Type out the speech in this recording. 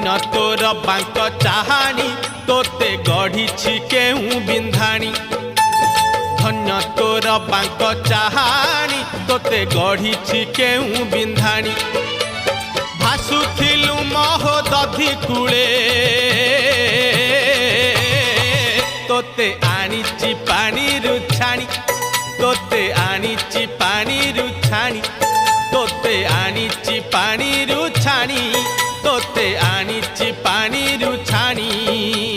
धन्य तोर बांक चाहाणी तोते गढ़ी केहू बिंधाणी धन्य तोर बांक चाहाणी तोते गढ़ी केहू बिंधाणी भासुथिलु महोदधि कूले तोते आनीची पानी रुछाणी तोते आनीची पानी रुछाणी तोते आनीची पानी रुछाणी तोते आनीची पानी रुछाणी।